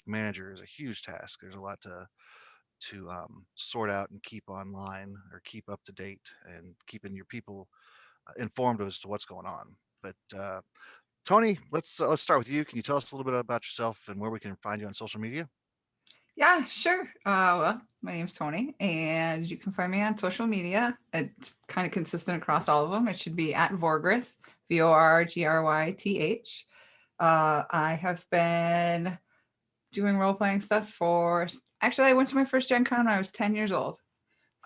manager is a huge task. There's a lot to sort out and keep online or keep up to date and keeping your people informed as to what's going on. But Tony, let's start with you. Can you tell us a little bit about yourself and where we can find you on social media? Yeah, sure. Well, my name's Toni, and you can find me on social media. It's kind of consistent across all of them. It should be at Vorgrith, Vorgryth. I have been doing role playing stuff for. Actually, I went to my first Gen Con when I was 10 years old.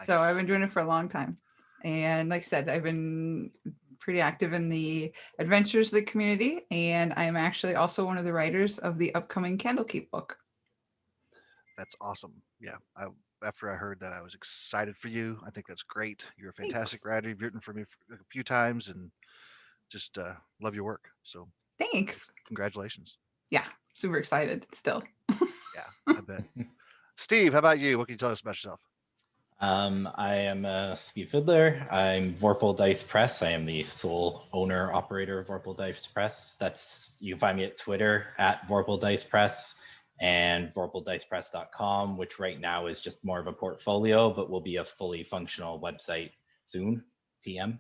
So I've Nice. been doing it for a long time. And like I said, I've been pretty active in the Adventures League community, and I'm actually also one of the writers of the upcoming Candlekeep book. That's awesome. Yeah. After I heard that, I was excited for you. I think that's great. You're a Thanks. fantastic writer. You've written for me a few times and just love your work. So Thanks. congratulations. Yeah, super excited still. Yeah, I bet. Steve, how about you? What can you tell us about yourself? I am Steve Fiddler. I'm Vorpal Dice Press. I am the sole owner operator of Vorpal Dice Press. You can find me at Twitter at Vorpal Dice Press and vorpaldicepress.com, which right now is just more of a portfolio, but will be a fully functional website soon. TM.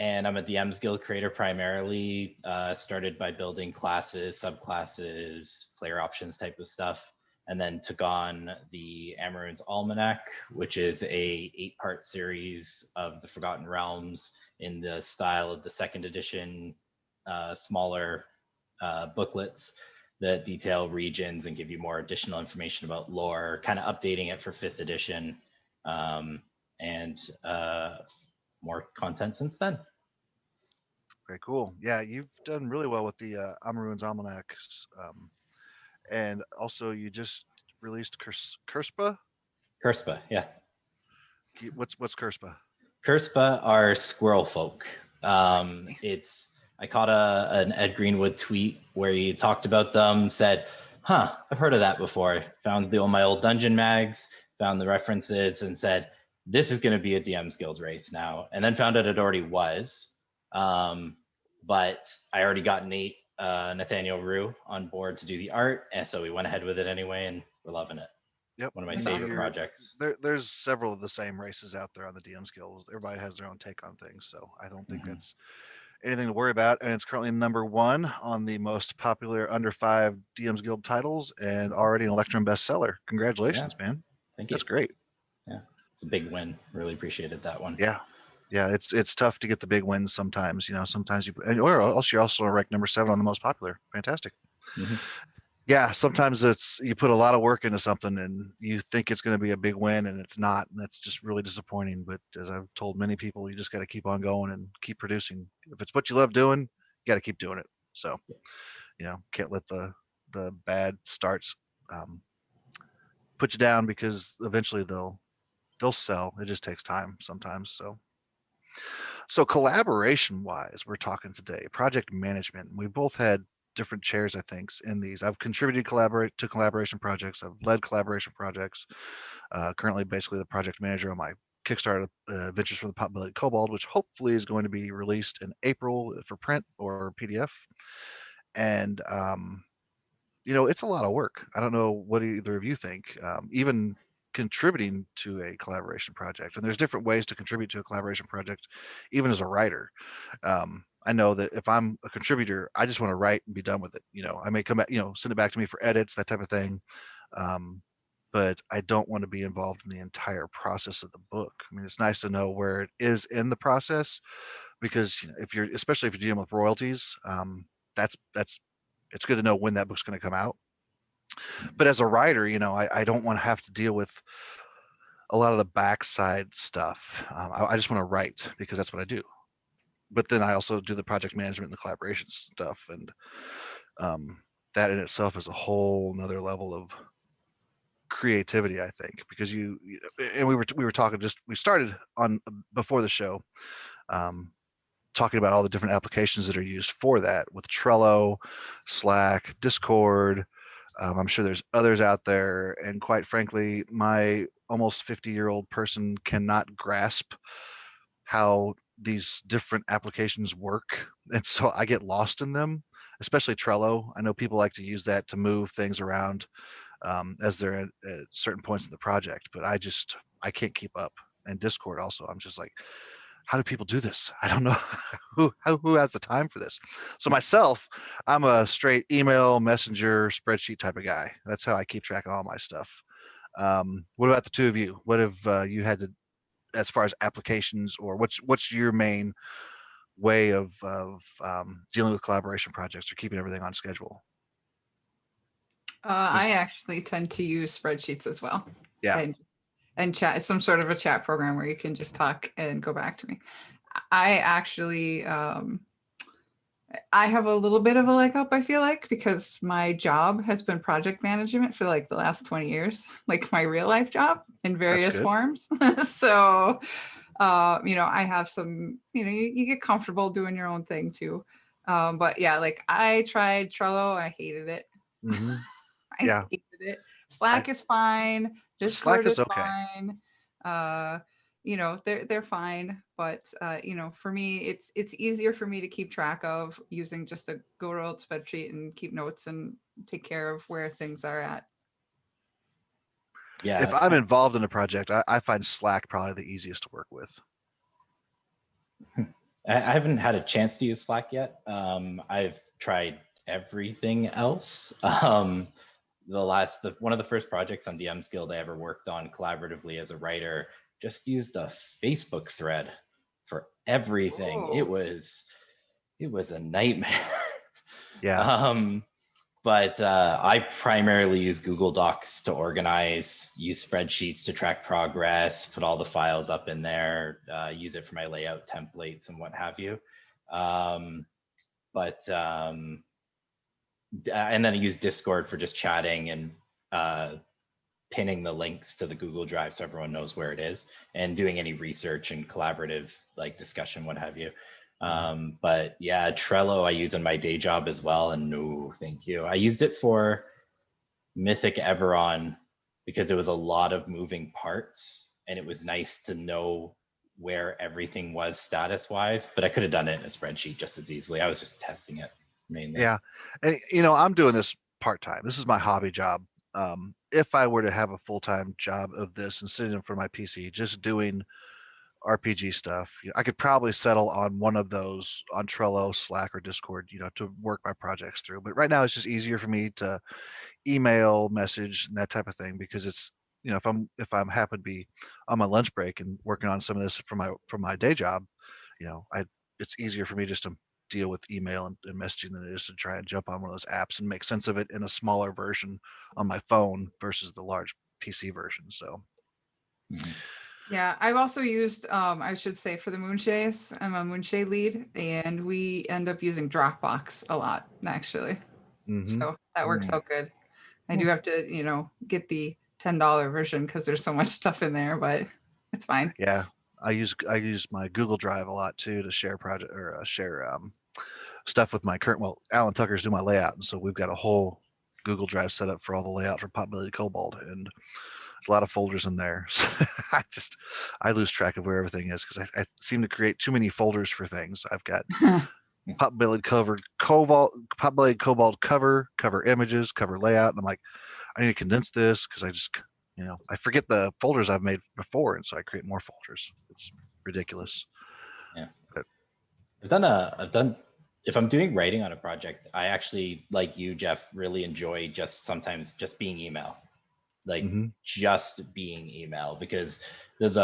And I'm a DM's Guild creator primarily. Started by building classes, subclasses, player options type of stuff, and then took on the Amaroon's Almanac, which is a 8-part series of the Forgotten Realms in the style of the second edition, smaller booklets that detail regions and give you more additional information about lore, kind of updating it for 5th edition, and more content since then. Very cool. Yeah, you've done really well with the Amaroon's Almanacs. And also, you just released Kurspa. Kurspa, yeah. What's Kurspa? Kurspa are squirrel folk. It's I caught an Ed Greenwood tweet where he talked about them, said, "Huh, I've heard of that before." Found my old dungeon mags, found the references, and said, "This is going to be a DM's Guild race now." And then found out it already was, but I already got Nathaniel Rue on board to do the art, and so we went ahead with it anyway, and we're loving it. Yep. One of my That's favorite awesome. projects. There's several of the same races out there on the DM skills. Everybody has their own take on things, so I don't think Mm-hmm. that's anything to worry about. And it's currently number one on the most popular under 5 DM's Guild titles, and already an Electrum bestseller. Yeah, Congratulations, man! thank you. That's great. Yeah, it's a big win. Really appreciated that one. Yeah, yeah. It's tough to get the big wins sometimes. Sometimes or else you're also ranked number 7 on the most popular. Fantastic. Mm-hmm. Yeah, sometimes it's you put a lot of work into something and you think it's going to be a big win and it's not, and that's just really disappointing. But as I've told many people, you just got to keep on going and keep producing. If it's what you love doing, you got to keep doing it. So can't let the bad starts um, put you down, because eventually they'll sell. It just takes time sometimes. So collaboration wise, we're talking today project management. We both had different chairs, I think, in these. I've contributed to collaboration projects. I've led collaboration projects. Currently, basically the project manager on my Kickstarter Adventures for the Pot-Bellied Kobold, which hopefully is going to be released in April for print or PDF. And it's a lot of work. I don't know what either of you think. Even contributing to a collaboration project, and there's different ways to contribute to a collaboration project, even as a writer. I know that if I'm a contributor, I just want to write and be done with it. I may come back, send it back to me for edits, that type of thing. Um, but I don't want to be involved in the entire process of the book. I mean, it's nice to know where it is in the process, because especially if you're dealing with royalties, that's it's good to know when that book's going to come out. But as a writer, I don't want to have to deal with a lot of the backside stuff. I just want to write because that's what I do. But then I also do the project management and the collaboration stuff, and that in itself is a whole nother level of creativity, I think, because and we were talking, we started on before the show, um, talking about all the different applications that are used for that, with Trello, Slack, Discord. I'm sure there's others out there, and quite frankly, my almost 50-year-old person cannot grasp how these different applications work, and so I get lost in them. especially Trello. I know people like to use that to move things around as they're at certain points in the project, but I can't keep up. And Discord also, I'm just like, how do people do this? I don't know who has the time for this. So myself, I'm a straight email, messenger, spreadsheet type of guy. That's how I keep track of all my stuff. What about the two of you? What have you had to, as far as applications, or what's your main way of dealing with collaboration projects or keeping everything on schedule? I actually tend to use spreadsheets as well. Yeah. And chat, some sort of a chat program where you can just talk and go back to me. I actually, I have a little bit of a leg up, I feel like, because my job has been project management for like the last 20 years, like my real life job in various forms. So, I have some, you get comfortable doing your own thing too. But yeah, like I tried Trello, I hated it. Mm-hmm. I hated it. Slack is fine. Discord is okay. fine. They're fine, but for me, it's easier for me to keep track of using just a good old spreadsheet and keep notes and take care of where things are at. Yeah. If I'm involved in a project, I find Slack probably the easiest to work with. I haven't had a chance to use Slack yet. I've tried everything else. One of the first projects on DM's Guild I ever worked on collaboratively as a writer just used a Facebook thread for everything. Oh. It was a nightmare. Yeah. But I primarily use Google Docs to organize, use spreadsheets to track progress, put all the files up in there, use it for my layout templates and what have you. And then I use Discord for just chatting and pinning the links to the Google Drive so everyone knows where it is, and doing any research and collaborative like discussion, what have you. But yeah, Trello I use in my day job as well, and no, thank you. I used it for Mythic Eberron because it was a lot of moving parts, and it was nice to know where everything was status wise, but I could have done it in a spreadsheet just as easily. I was just testing it mainly. Yeah. And, I'm doing this part-time. This is my hobby job. If I were to have a full-time job of this and sitting in front of my PC, just doing RPG stuff, I could probably settle on one of those on Trello, Slack, or Discord, to work my projects through. But right now it's just easier for me to email, message, and that type of thing, because it's, if I'm happen to be on my lunch break and working on some of this from my day job, it's easier for me just to deal with email and messaging than it is to try and jump on one of those apps and make sense of it in a smaller version on my phone versus the large PC version. So yeah, I've also used, I should say, for the Moonshays, I'm a Moonshay lead, and we end up using Dropbox a lot, actually. So that works out good. I do have to, get the $10 version because there's so much stuff in there, but it's fine. Yeah, I use my Google Drive a lot too to share project or share stuff with my current. Well, Alan Tucker's doing my layout, and so we've got a whole Google Drive set up for all the layout for Potbelly Cobalt, and there's a lot of folders in there. So I lose track of where everything is because I seem to create too many folders for things. I've got Potbelly Cobalt cover images, cover layout, and I'm like, I need to condense this because I just I forget the folders I've made before, and so I create more folders. It's ridiculous. Yeah, but I've done. If I'm doing writing on a project, I actually, like you, Jeff, really enjoy sometimes just being email, just being email, because there's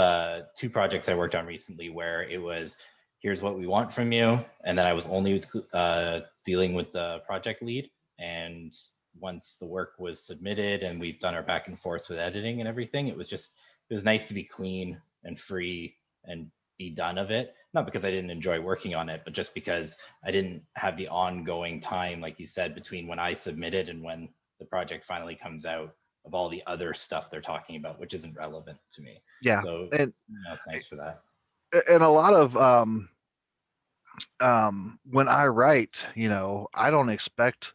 two projects I worked on recently where it was, here's what we want from you, and then I was only dealing with the project lead, and once the work was submitted and we've done our back and forth with editing and everything, it was nice to be clean and free and be done of it. Not because I didn't enjoy working on it, but just because I didn't have the ongoing time, like you said, between when I submitted and when the project finally comes out, of all the other stuff they're talking about, which isn't relevant to me. Yeah, so and it's nice for that. And a lot of when I write, I don't expect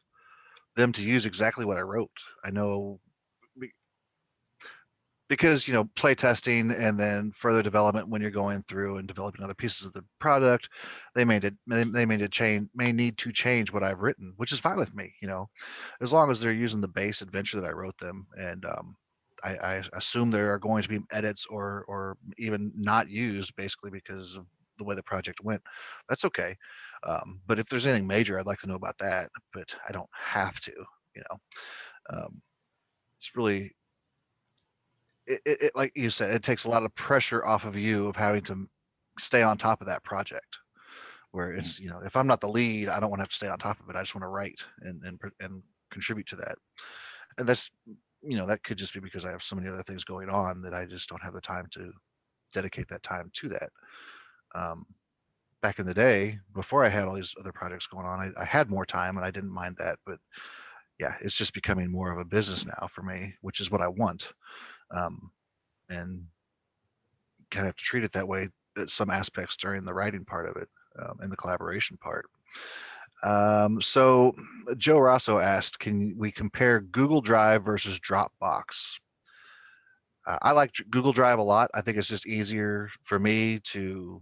them to use exactly what I wrote. I know because play testing and then further development when you're going through and developing other pieces of the product, they may need to change what I've written, which is fine with me. As long as they're using the base adventure that I wrote them, and I assume there are going to be edits or even not used basically because of the way the project went. That's okay. But if there's anything major, I'd like to know about that. But I don't have to. You it's really like you said, it takes a lot of pressure off of you of having to stay on top of that project. Where it's if I'm not the lead, I don't want to have to stay on top of it. I just want to write and contribute to that. And that's that could just be because I have so many other things going on that I just don't have the time to dedicate that time to that. Back in the day, before I had all these other projects going on, I had more time and I didn't mind that. But yeah, it's just becoming more of a business now for me, which is what I want. And kind of have to treat it that way at some aspects during the writing part of it, and the collaboration part. So Joe Rosso asked, can we compare Google Drive versus Dropbox? I like Google Drive a lot. I think it's just easier for me to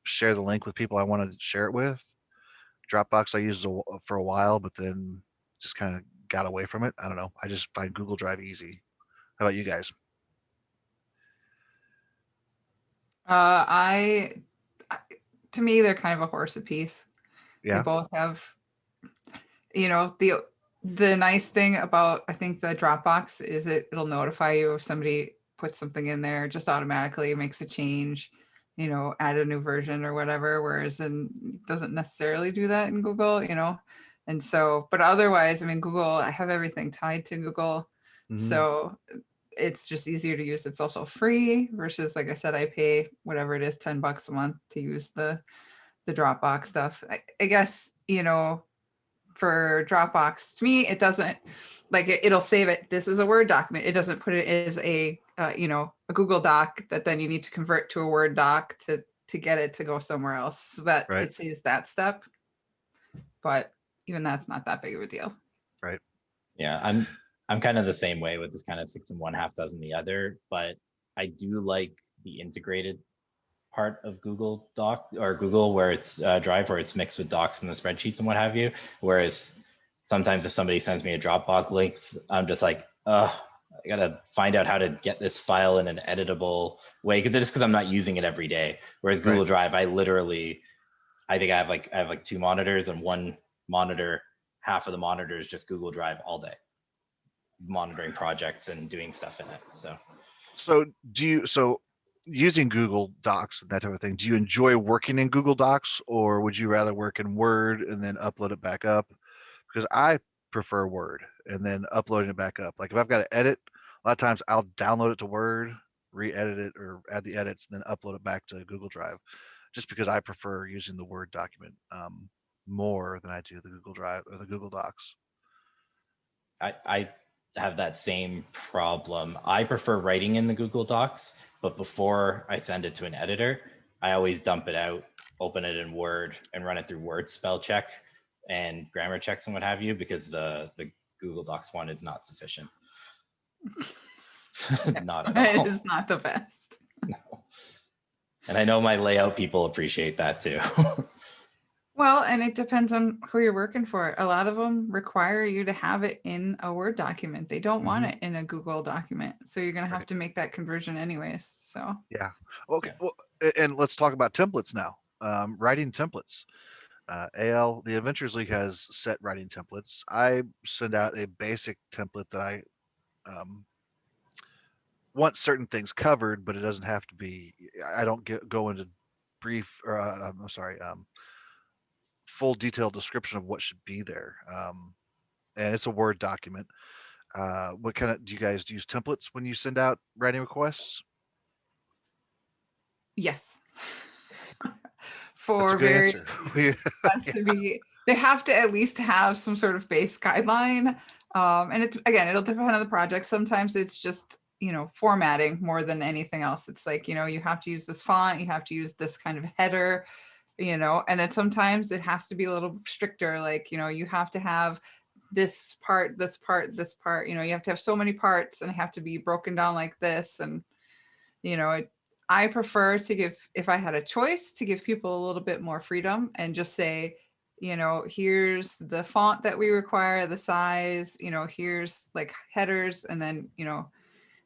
share the link with people I want to share it with. Dropbox I used for a while, but then just kind of got away from it. I don't know. I just find Google Drive easy. How about you guys? To me, they're kind of a horse apiece. They Yeah. both have, the nice thing about, I think, the Dropbox is it'll notify you if somebody puts something in there just automatically, makes a change, add a new version or whatever, whereas it doesn't necessarily do that in Google, and so, but otherwise, I mean, Google, I have everything tied to Google. So it's just easier to use. It's also free versus, like I said, I pay whatever it is, $10 a month to use the Dropbox stuff. I guess, for Dropbox, to me, it doesn't, like, it'll save it. This is a Word document. It doesn't put it as a Google Doc that then you need to convert to a Word doc to get it to go somewhere else. So that Right. it saves that step. But even that's not that big of a deal. Right. Yeah, I'm kind of the same way with this kind of 6 and 1, half dozen the other, but I do like the integrated part of Google Doc or Google where it's Drive, where it's mixed with docs and the spreadsheets and what have you. Whereas sometimes if somebody sends me a Dropbox links, I'm just like, I gotta find out how to get this file in an editable way because I'm not using it every day. Whereas Google Right. Drive, I think I have like 2 monitors, and one monitor, half of the monitor is just Google Drive all day, monitoring projects and doing stuff in it. So using Google Docs and that type of thing, do you enjoy working in Google Docs, or would you rather work in Word and then upload it back up? Because I prefer Word and then uploading it back up. Like if I've got to edit, a lot of times I'll download it to Word, re-edit it or add the edits, and then upload it back to Google Drive, just because I prefer using the Word document more than I do the Google Drive or the Google Docs. I have that same problem. I prefer writing in the Google Docs, but before I send it to an editor, I always dump it out, open it in Word, and run it through Word spell check and grammar checks and what have you, because the Google Docs one is not sufficient. Not at all. It is not the best. No. And I know my layout people appreciate that too. Well, and it depends on who you're working for. A lot of them require you to have it in a Word document. They don't want it in a Google document. So you're going to have to make that conversion anyways. So yeah. Okay. Well, and let's talk about templates now. Writing templates. AL, the Adventures League has set writing templates. I send out a basic template that I want certain things covered, but it doesn't have to be. I don't go into brief or I'm sorry, full detailed description of what should be there. And it's a Word document. What kind of do you guys use templates when you send out writing requests? yes. That's For a good very answer. has to be, they have to at least have some sort of base guideline. And it's, again, it'll depend on the project. Sometimes it's just, formatting more than anything else. It's like, you have to use this font, you have to use this kind of header, and then sometimes it has to be a little stricter. Like, you have to have this part, this part, this part. You know, you have to have so many parts and have to be broken down like this. And, you know, I prefer to give, if I had a choice, to give people a little bit more freedom and just say, you know, here's the font that we require, the size, you know, here's like headers, and then, you know,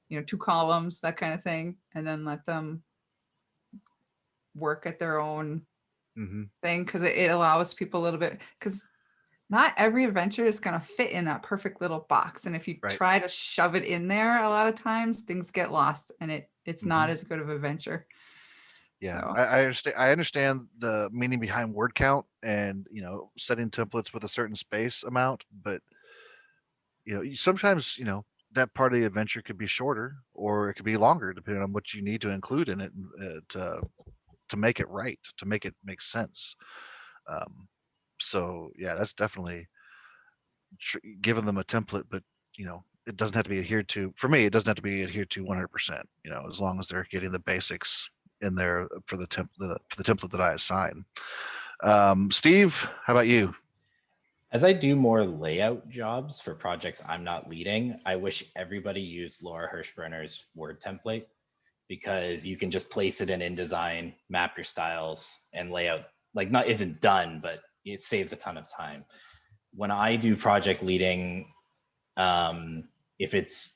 2 columns, that kind of thing, and then let them work at their own Hmm. thing, because it allows people a little bit, because not every adventure is going to fit in that perfect little box, and if you Right. try to shove it in there, a lot of times things get lost and it's not Mhm. as good of an adventure. Yeah, So I understand. I understand the meaning behind word count and setting templates with a certain space amount, but sometimes that part of the adventure could be shorter or it could be longer depending on what you need to include in it to make it right, to make it make sense. Um, so yeah, that's definitely giving them a template, but it doesn't have to be adhered to. For me, it doesn't have to be adhered to 100%. As long as they're getting the basics in there for the template that I assign. Steve, how about you? As I do more layout jobs for projects I'm not leading, I wish everybody used Laura Hirschbrenner's Word template, because you can just place it in InDesign, map your styles, and layout like not isn't done, but it saves a ton of time. When I do project leading, um, if it's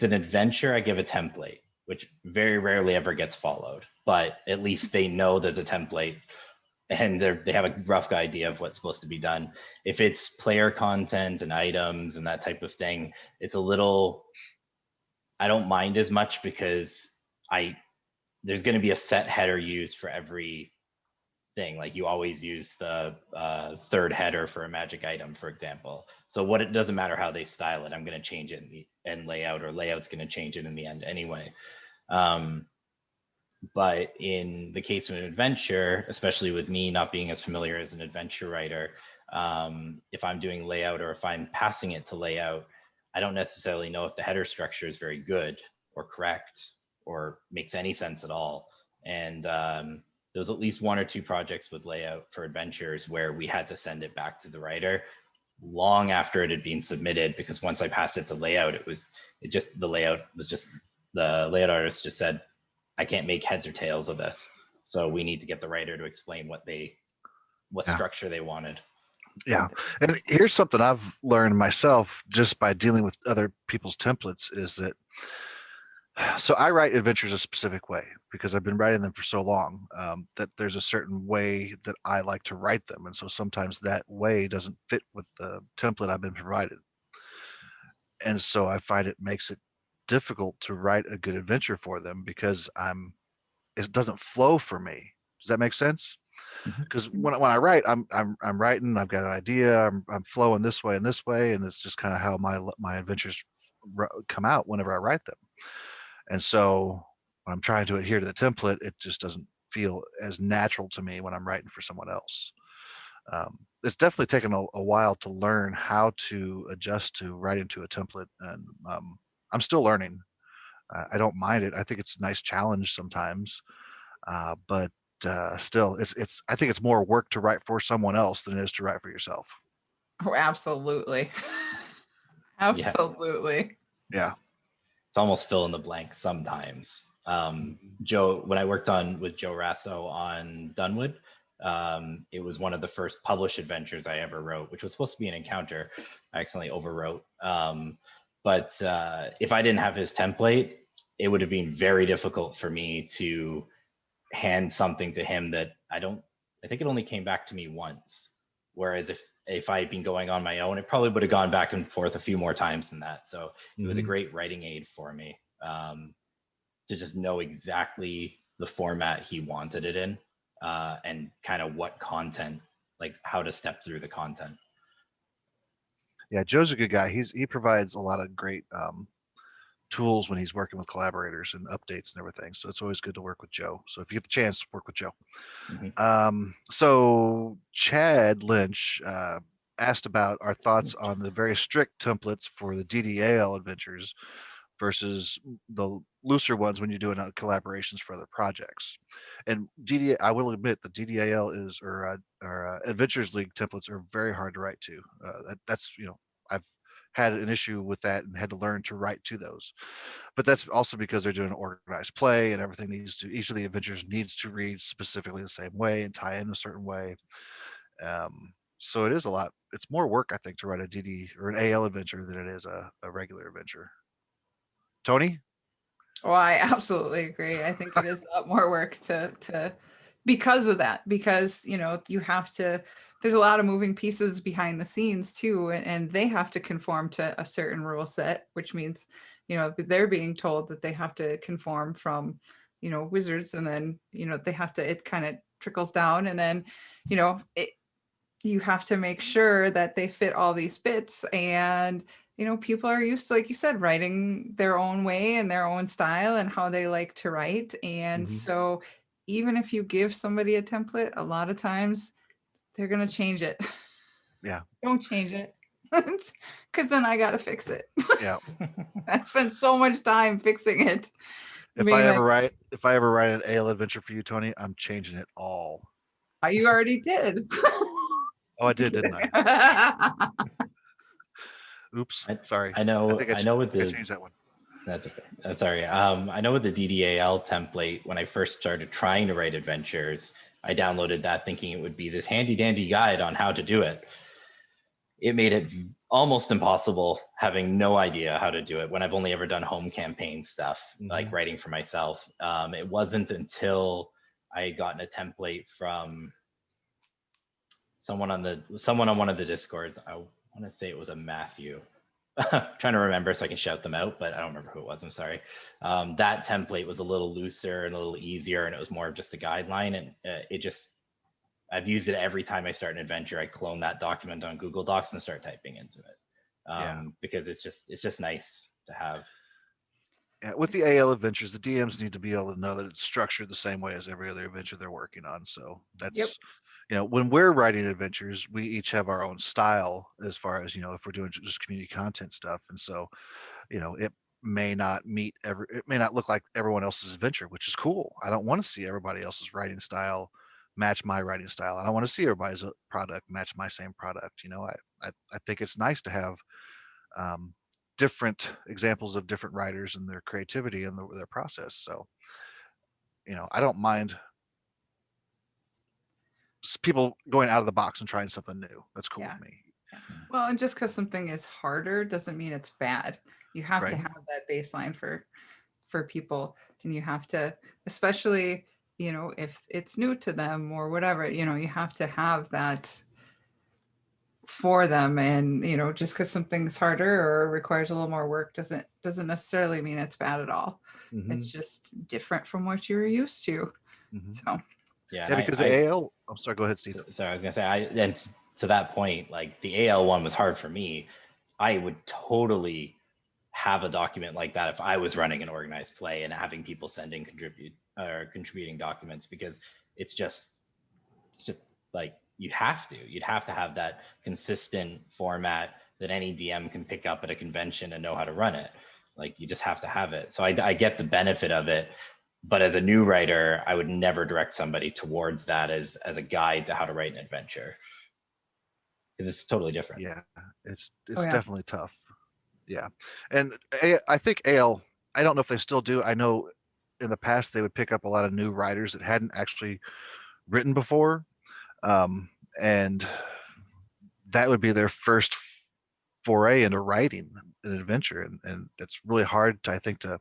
an adventure, I give a template, which very rarely ever gets followed, but at least they know there's a template and they have a rough idea of what's supposed to be done. If it's player content and items and that type of thing, it's a little, I don't mind as much, because there's going to be a set header used for every thing. Like you always use the third header for a magic item, for example. So what, it doesn't matter how they style it, I'm going to change it in the end layout, or layout's going to change it in the end anyway. But in the case of an adventure, especially with me not being as familiar as an adventure writer, if I'm doing layout or if I'm passing it to layout, I don't necessarily know if the header structure is very good or correct or makes any sense at all. And there was at least 1 or 2 projects with layout for adventures where we had to send it back to the writer long after it had been submitted, because once I passed it to layout, the layout artist just said, I can't make heads or tails of this. So we need to get the writer to explain what Yeah. structure they wanted. Yeah. And here's something I've learned myself just by dealing with other people's templates is that, so I write adventures a specific way because I've been writing them for so long, that there's a certain way that I like to write them. And so sometimes that way doesn't fit with the template I've been provided. And so I find it makes it difficult to write a good adventure for them because it doesn't flow for me. Does that make sense? Because when I write, I'm writing. I've got an idea. I'm flowing this way and this way, and it's just kind of how my adventures come out whenever I write them. And so when I'm trying to adhere to the template, it just doesn't feel as natural to me when I'm writing for someone else. It's definitely taken a while to learn how to adjust to writing to a template, and I'm still learning. I don't mind it. I think it's a nice challenge sometimes, but still, it's. I think it's more work to write for someone else than it is to write for yourself. Oh, absolutely. Absolutely. Yeah. It's almost fill in the blank sometimes. Joe, when I worked with Joe Rasso on Dunwood, it was one of the first published adventures I ever wrote, which was supposed to be an encounter. I accidentally overwrote. But if I didn't have his template, it would have been very difficult for me to hand something to him that I think it only came back to me once. Whereas if I had been going on my own, it probably would have gone back and forth a few more times than that. So it was a great writing aid for me, to just know exactly the format he wanted it in, and kind of what content, like how to step through the content. Yeah, Joe's a good guy. He provides a lot of great tools when he's working with collaborators and updates and everything. So it's always good to work with Joe. So if you get the chance, work with Joe. So Chad Lynch asked about our thoughts on the very strict templates for the DDAL adventures versus the looser ones when you're doing collaborations for other projects. And I will admit the DDAL or Adventures League templates are very hard to write to. That's had an issue with that and had to learn to write to those. But that's also because they're doing organized play and everything each of the adventures needs to read specifically the same way and tie in a certain way. So it is it's more work, I think, to write a DD or an AL adventure than it is a regular adventure. Tony? Oh, I absolutely agree. I think it is a lot more work to because of that, because you have to, there's a lot of moving pieces behind the scenes too, and they have to conform to a certain rule set, which means they're being told that they have to conform from wizards, and then they have to, it kind of trickles down, and then you have to make sure that they fit all these bits, and people are used to, like you said, writing their own way and their own style and how they like to write. And so even if you give somebody a template, a lot of times they're going to change it. Yeah. Don't change it, because then I got to fix it. Yeah. I spent so much time fixing it. If I ever write an AL adventure for you, Tony, I'm changing it all. You already did. Oh, I did, didn't I? Oops. Sorry. I know with I changed that one. That's okay. Sorry. I know with the DDAL template, when I first started trying to write adventures, I downloaded that thinking it would be this handy dandy guide on how to do it. It made it almost impossible, having no idea how to do it when I've only ever done home campaign stuff, like writing for myself. It wasn't until I had gotten a template from someone on one of the Discords. I want to say it was a Matthew. Trying to remember so I can shout them out, but I don't remember who it was. I'm sorry. That template was a little looser and a little easier, and it was more of just a guideline. And I've used it every time I start an adventure. I clone that document on Google Docs and start typing into it, because it's just nice to have. Yeah, with the AL adventures, the DMs need to be able to know that it's structured the same way as every other adventure they're working on. So that's, when we're writing adventures, we each have our own style as far as, if we're doing just community content stuff. And so, it may not look like everyone else's adventure, which is cool. I don't want to see everybody else's writing style match my writing style. I don't want to see everybody's product match my same product. I think it's nice to have different examples of different writers and their creativity and their process. So, I don't mind people going out of the box and trying something new. That's cool with me. Well, and just because something is harder doesn't mean it's bad. You have to have that baseline for people, and you have to, especially if it's new to them or whatever, you have to have that for them. And just because something's harder or requires a little more work doesn't necessarily mean it's bad at all. It's just different from what you're used to. So because the AL, I'm sorry, go ahead, Steve. Sorry, I was gonna say, and to that point, like the AL one was hard for me. I would totally have a document like that if I was running an organized play and having people send in contributing documents, because it's just like you'd have to have that consistent format that any DM can pick up at a convention and know how to run it. Like you just have to have it. So I get the benefit of it, but as a new writer, I would never direct somebody towards that as a guide to how to write an adventure, because it's totally different. Yeah, it's definitely tough. Yeah, and I think AL, I don't know if they still do. I know in the past they would pick up a lot of new writers that hadn't actually written before, and that would be their first foray into writing an adventure, and it's really hard I think to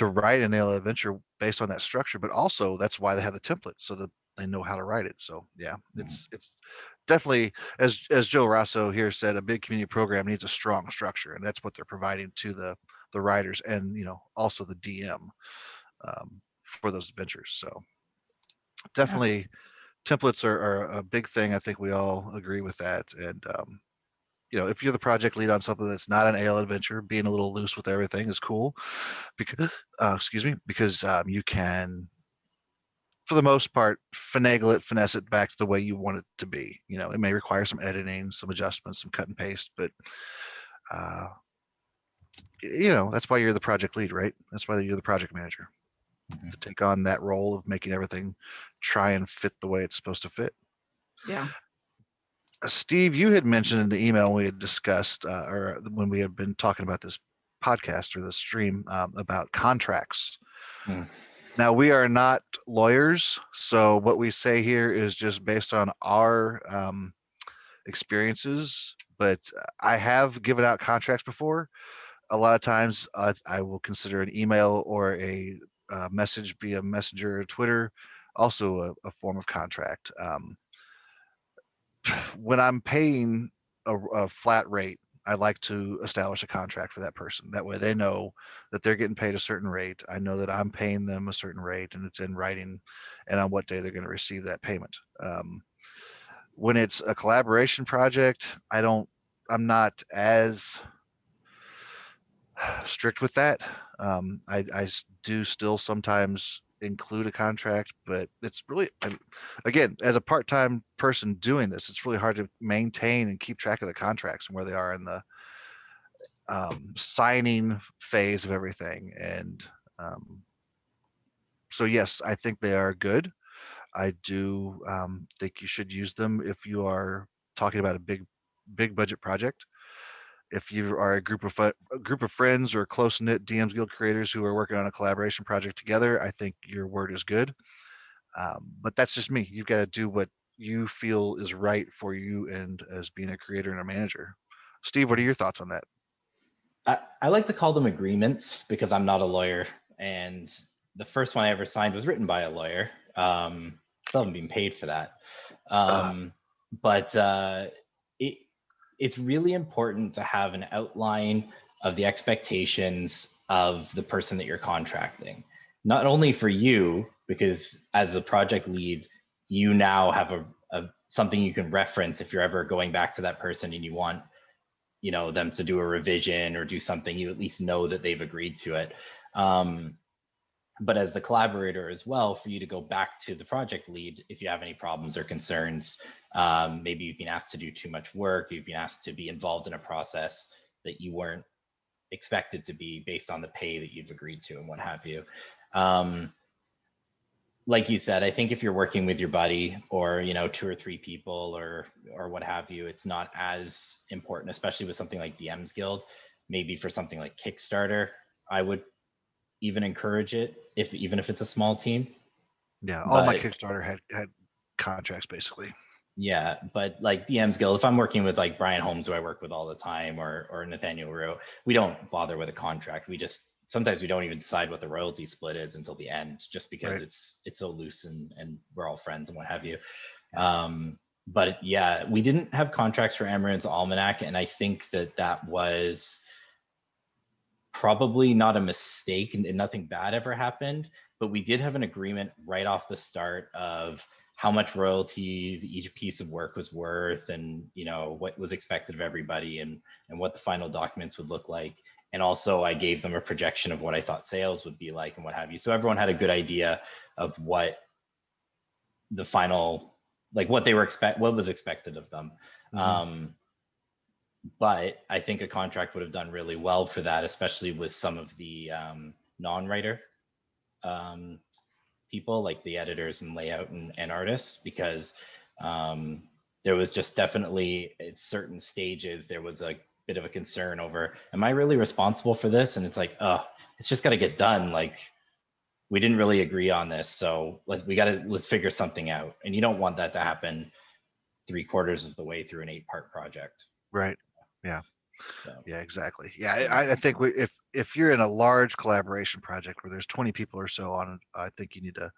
write an AL adventure based on that structure. But also that's why they have the template, so that they know how to write it. So yeah, it's definitely, as Joe Rosso here said, a big community program needs a strong structure, and that's what they're providing to the writers and also the DM for those adventures. So definitely templates are a big thing. I think we all agree with that. And if you're the project lead on something that's not an AL adventure, being a little loose with everything is cool, because because you can, for the most part, finesse it back to the way you want it to be. It may require some editing, some adjustments, some cut and paste, but that's why you're the project lead, right? That's why you're the project manager, to take on that role of making everything try and fit the way it's supposed to fit. Yeah. Steve, you had mentioned in the email we had discussed, or when we had been talking about this podcast or the stream about contracts. Hmm. Now, we are not lawyers, so what we say here is just based on our experiences. But I have given out contracts before. A lot of times, I will consider an email or a message via Messenger or Twitter also a form of contract. When I'm paying a flat rate, I like to establish a contract for that person. That way they know that they're getting paid a certain rate. I know that I'm paying them a certain rate and it's in writing and on what day they're going to receive that payment. When it's a collaboration project, I'm not as strict with that. I do still sometimes include a contract, but it's really, I mean, again, as a part-time person doing this, it's really hard to maintain and keep track of the contracts and where they are in the signing phase of everything. And so, yes, I think they are good. I do think you should use them if you are talking about a big budget project. If you are a group of friends or close knit DMs Guild creators who are working on a collaboration project together, I think your word is good. But that's just me. You've got to do what you feel is right for you and as being a creator and a manager. Steve, what are your thoughts on that? I like to call them agreements because I'm not a lawyer, and the first one I ever signed was written by a lawyer. Still haven't been paid for that, but it it's really important to have an outline of the expectations of the person that you're contracting. Not only for you, because as the project lead, you now have a something you can reference if you're ever going back to that person and you want them to do a revision or do something, you at least know that they've agreed to it. But as the collaborator as well, for you to go back to the project lead if you have any problems or concerns. Maybe you've been asked to do too much work, you've been asked to be involved in a process that you weren't expected to be based on the pay that you've agreed to and what have you. Like you said, I think if you're working with your buddy or 2 or 3 people or what have you, it's not as important, especially with something like DM's Guild. Maybe for something like Kickstarter, I would even encourage it, even if it's a small team. Yeah, all my But Kickstarter had contracts basically. yeah, but like DM's Guild, if I'm working with like Brian Holmes, who I work with all the time, or Nathaniel Rue, we don't bother with a contract. We just sometimes we don't even decide what the royalty split is until the end, just because Right. it's so loose and we're all friends and what have you. But yeah, we didn't have contracts for Amaranth's Almanac, and I think that was probably not a mistake and nothing bad ever happened, but we did have an agreement right off the start of how much royalties each piece of work was worth, and what was expected of everybody, and what the final documents would look like. And also I gave them a projection of what I thought sales would be like and what have you, so everyone had a good idea of what the final, like what was expected of them. But I think a contract would have done really well for that, especially with some of the non-writer people, like the editors and layout and artists, because there was just definitely at certain stages, there was a bit of a concern over, am I really responsible for this? And it's like, oh, it's just got to get done. Like, we didn't really agree on this, so let's figure something out. And you don't want that to happen 3/4 of the way through an 8-part project. Right. Yeah. So. Yeah, exactly. Yeah, I think if you're in a large collaboration project where there's 20 people or so on it, I think you need to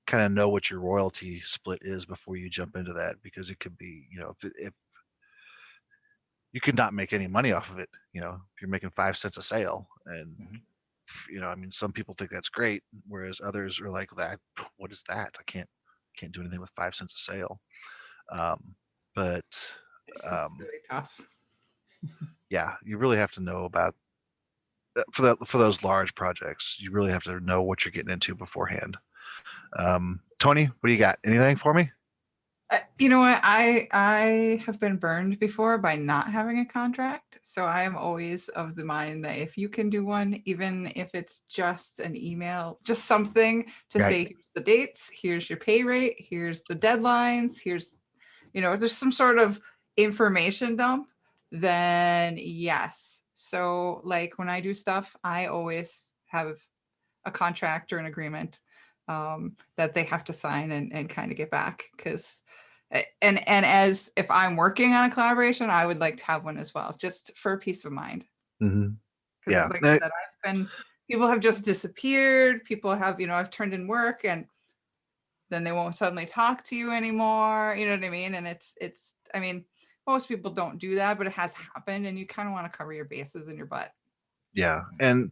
kind of know what your royalty split is before you jump into that, because it could be, if you could not make any money off of it, if you're making 5 cents a sale, and I mean, some people think that's great, whereas others are like, that, what is that? I can't do anything with 5 cents a sale. But It's really tough. yeah, you really have to know about for those large projects. You really have to know what you're getting into beforehand. Toni, what do you got? Anything for me? You know what? I have been burned before by not having a contract. So I am always of the mind that if you can do one, even if it's just an email, just something to Right. say, here's the dates, here's your pay rate, here's the deadlines, here's just some sort of information dump, then yes. So like when I do stuff, I always have a contract or an agreement that they have to sign and kind of get back, because and as if I'm working on a collaboration, I would like to have one as well, just for peace of mind. Mhm. Because Yeah. like I said, people have just disappeared. People have, I've turned in work and then they won't suddenly talk to you anymore. You know what I mean? And I mean, most people don't do that, but it has happened, and you kind of want to cover your bases in your butt. Yeah, and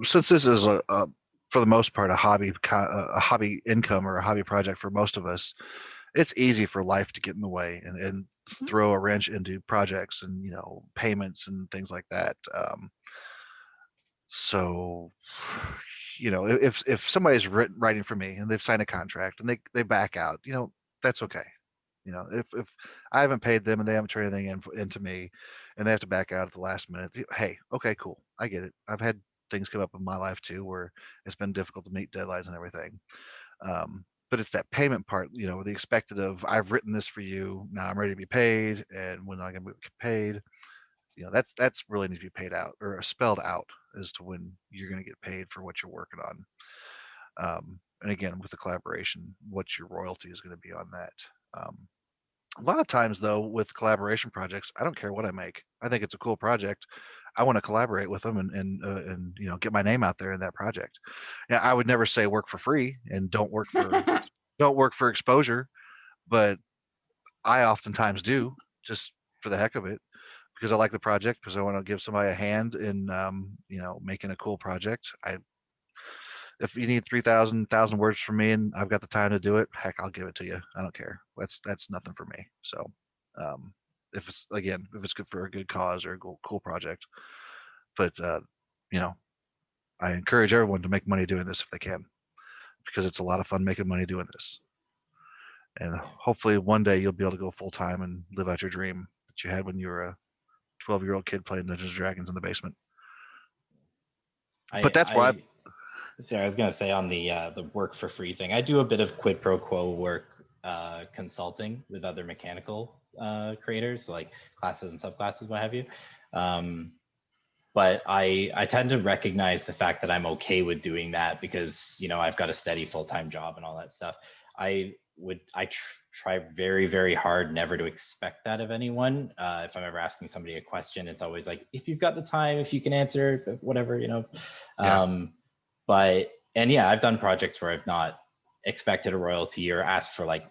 since this is for the most part a hobby income or a hobby project for most of us, it's easy for life to get in the way and Mhm. throw a wrench into projects and payments and things like that. So if somebody's writing for me and they've signed a contract and they back out, that's okay. If I haven't paid them and they haven't turned anything into me and they have to back out at the last minute, hey, okay, cool. I get it. I've had things come up in my life too where it's been difficult to meet deadlines and everything. But it's that payment part, the expected of I've written this for you. Now I'm ready to be paid. And when am I going to get paid? That's really needs to be paid out or spelled out as to when you're going to get paid for what you're working on. And again, with the collaboration, what your royalty is going to be on that. A lot of times though, with collaboration projects, I don't care what I make. I think it's a cool project. I want to collaborate with them and get my name out there in that project. Yeah, I would never say work for free and don't work for exposure, but I oftentimes do just for the heck of it because I like the project, because I want to give somebody a hand in making a cool project. If you need 3,000 words from me and I've got the time to do it, heck, I'll give it to you. I don't care. That's nothing for me. So, if it's good for a good cause or a cool project, but I encourage everyone to make money doing this if they can, because it's a lot of fun making money doing this. And hopefully one day you'll be able to go full time and live out your dream that you had when you were a 12-year-old kid playing Dungeons and Dragons in the basement. But that's why. I was gonna say on the work for free thing, I do a bit of quid pro quo work consulting with other mechanical creators, like classes and subclasses, what have you. But I tend to recognize the fact that I'm okay with doing that because I've got a steady full-time job and all that stuff. I try very, very hard never to expect that of anyone. If I'm ever asking somebody a question, it's always like, if you've got the time, if you can answer, whatever, Yeah. But I've done projects where I've not expected a royalty or asked for like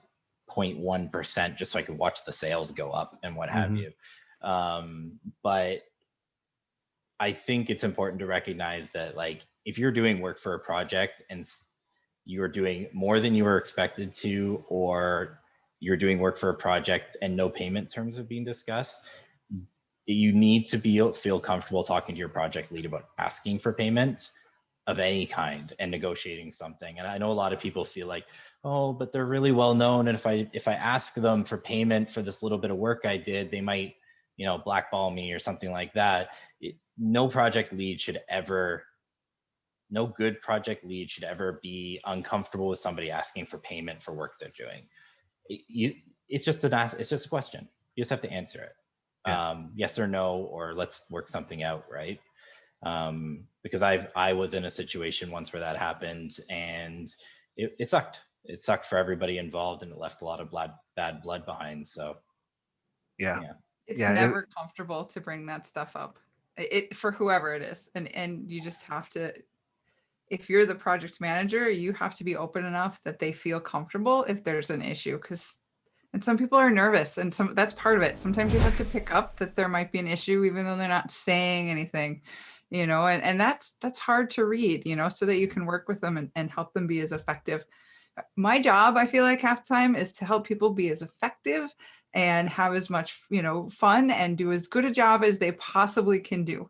0.1% just so I could watch the sales go up and what have you. But I think it's important to recognize that, like, if you're doing work for a project and you're doing more than you were expected to, or you're doing work for a project and no payment terms have been discussed, you need to feel comfortable talking to your project lead about asking for payment of any kind and negotiating something. And I know a lot of people feel like, oh, but they're really well known, and if I ask them for payment for this little bit of work I did, they might blackball me or something like that. No good project lead should ever be uncomfortable with somebody asking for payment for work they're doing. It's just a question. You just have to answer it. Yeah. Yes or no, or let's work something out, right? Because I was in a situation once where that happened, and it sucked. It sucked for everybody involved, and it left a lot of bad blood behind. So Yeah. It's Yeah, never comfortable to bring that stuff up. It for whoever it is, and you just have to. If you're the project manager, you have to be open enough that they feel comfortable if there's an issue, and some people are nervous, and that's part of it. Sometimes you have to pick up that there might be an issue even though they're not saying anything, and that's hard to read, so that you can work with them and help them be as effective. My job, I feel like half the time, is to help people be as effective and have as much, fun and do as good a job as they possibly can do.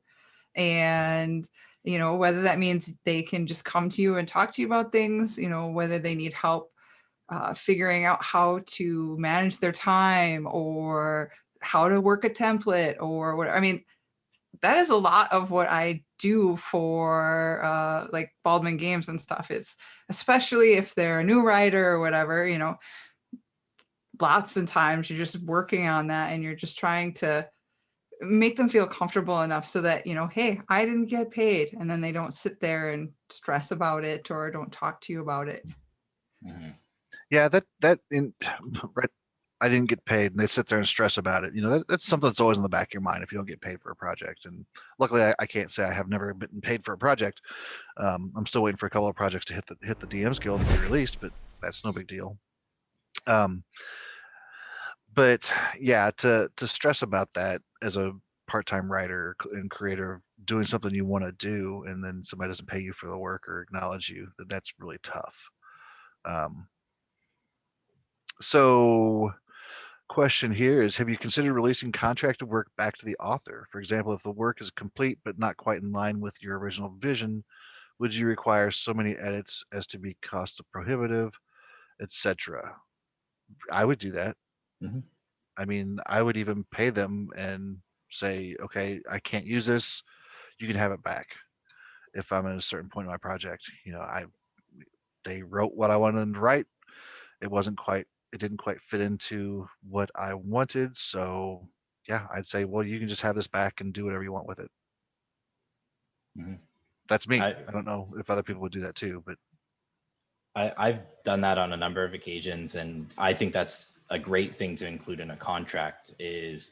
And whether that means they can just come to you and talk to you about things, whether they need help figuring out how to manage their time or how to work a template or what. I mean, that is a lot of what I do for like Baldwin Games and stuff. Is especially if they're a new writer or whatever, lots of times you're just working on that and you're just trying to make them feel comfortable enough so that, hey, I didn't get paid. And then they don't sit there and stress about it or don't talk to you about it. Mhm. Yeah, right. I didn't get paid, and they sit there and stress about it. That's something that's always in the back of your mind if you don't get paid for a project. And luckily, I can't say I have never been paid for a project. I'm still waiting for a couple of projects to hit the DM's Guild and be released, but that's no big deal. But yeah, to stress about that as a part-time writer and creator, doing something you want to do, and then somebody doesn't pay you for the work or acknowledge you, that's really tough. So question here is, have you considered releasing contracted work back to the author? For example, if the work is complete but not quite in line with your original vision, would you require so many edits as to be cost prohibitive, etc.? I would do that. Mhm. I mean, I would even pay them and say, okay, I can't use this. You can have it back if I'm at a certain point in my project. They wrote what I wanted them to write. It didn't quite fit into what I wanted. So yeah, I'd say, well, you can just have this back and do whatever you want with it. Mhm. That's me. I, I don't know if other people would do that too, but I've done that on a number of occasions, and I think that's a great thing to include in a contract is,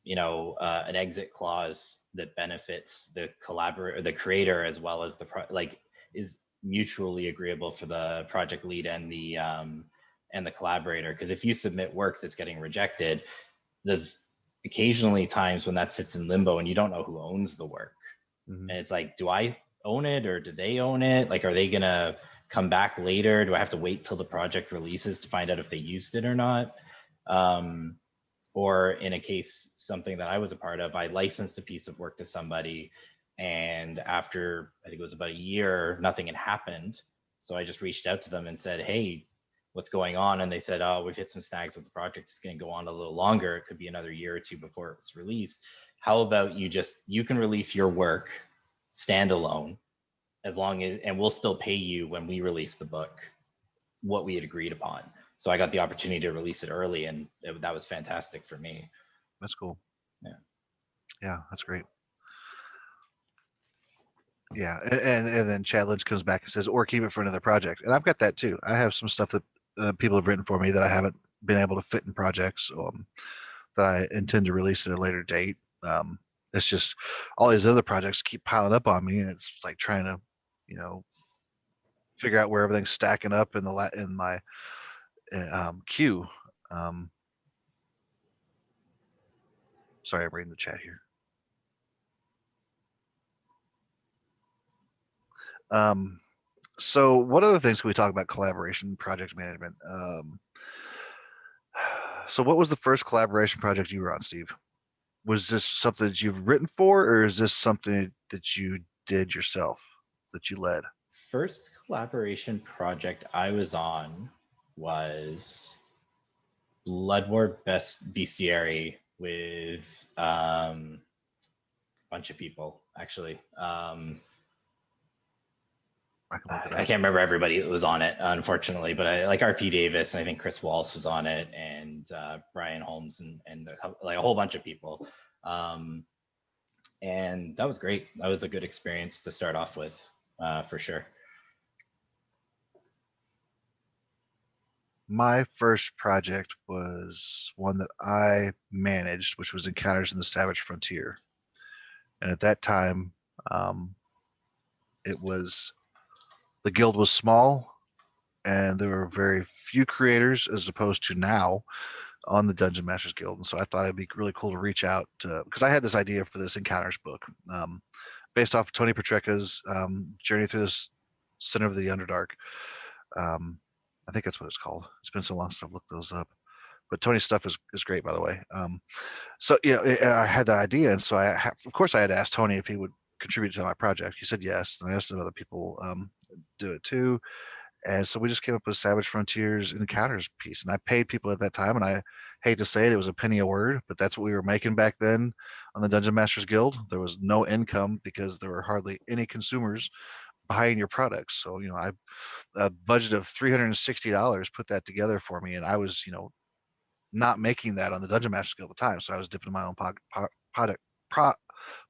an exit clause that benefits the collaborator, the creator, as well as is mutually agreeable for the project lead and the collaborator. Because if you submit work that's getting rejected, there's occasionally times when that sits in limbo and you don't know who owns the work. mhm. And it's like, do I own it or do they own it? Like, are they gonna come back later? Do I have to wait till the project releases to find out if they used it or not? Or in a case, something that I was a part of, I licensed a piece of work to somebody, and after I think it was about a year, nothing had happened. So I just reached out to them and said, hey, what's going on? And they said, oh, we've hit some snags with the project. It's going to go on a little longer. It could be another year or two before it's released. How about you can release your work standalone and we'll still pay you when we release the book what we had agreed upon. So I got the opportunity to release it early, and that was fantastic for me. That's cool. Yeah. Yeah, that's great. Yeah, and then Chad Lynch comes back and says, or keep it for another project. And I've got that too. I have some stuff that people have written for me that I haven't been able to fit in projects that I intend to release at a later date. It's just all these other projects keep piling up on me, and it's like trying to, figure out where everything's stacking up in my queue. Sorry, I'm reading the chat here. So what other things can we talk about collaboration, project management? So what was the first collaboration project you were on, Steve? Was this something that you've written for, or is this something that you did yourself, that you led? First collaboration project I was on was Bloodmore Best Bestiary with a bunch of people, actually. I can't remember everybody that was on it, unfortunately, but I like RP Davis, and I think Chris Wallace was on it, and Brian Holmes, and a whole bunch of people. And that was great. That was a good experience to start off with, for sure. My first project was one that I managed, which was Encounters in the Savage Frontier. And at that time, the guild was small, and there were very few creators as opposed to now on the Dungeon Masters Guild. And so I thought it'd be really cool to reach out to, because I had this idea for this Encounters book, based off of Toni Petrecca's Journey Through the Center of the Underdark. I think that's what it's called. It's been so long since I've looked those up. But Tony's stuff is great, by the way. So I had that idea, and so of course I had to ask Toni if he would contribute to my project. He said yes, and I asked other people do it too. And so we just came up with Savage Frontiers Encounters piece, and I paid people at that time, and I hate to say it, it was a penny a word, but that's what we were making back then on the Dungeon Masters Guild. There was no income because there were hardly any consumers buying your products. So I a budget of $360 put that together for me, and I was not making that on the Dungeon Master skill at the time, so I was dipping in my own